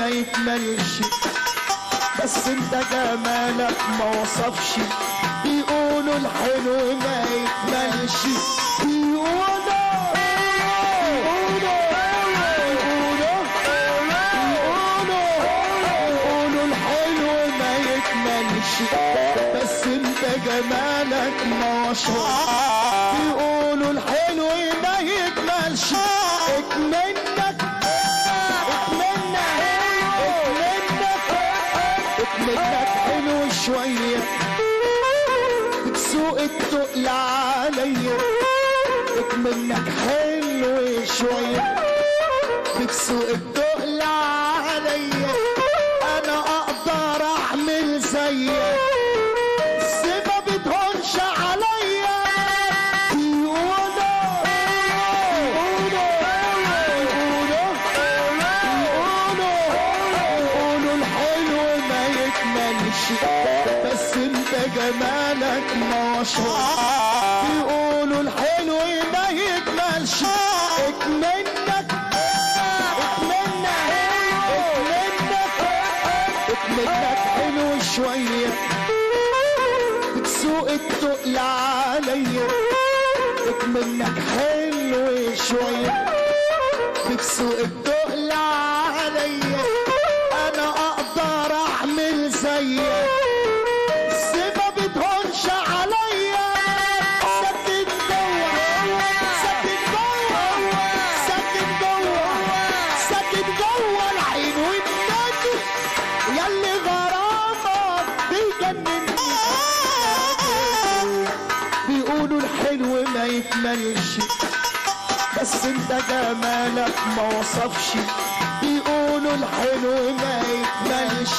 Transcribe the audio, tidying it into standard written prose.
ما يكملش، بس انت جمالك ما وصفش. بيقولوا الحلو ما يكملش، بيقولوا الحلو ما يكملش، بس انت جمالك ما وصفش. بيقولوا الحلو ما يكملش، اكملك حلو شوية، بتسوق التقل عليا. اكملك حلو شوية، بتسوق التقل عليا. انا اقدر اعمل زيك، بس ما بتهونش عليا. يقولوا الحلو ما يكملش، بس انت جمالك ما وصفش. بيقولوا الحلو ما يكملش، اكملك حلو شوية، بتسوق التقل عليا. اكملك حلو شوية، بتسوق التقل عليا. انا اقدر اعمل زيك، بس ما بتهونش عليا. ساكن جوه العين والنادي، ياللي غرامك بيجنني. بيقولوا الحلو ما يكملش، بس انت جمالك ما وصفش. بيقولوا الحلو ما يكملش،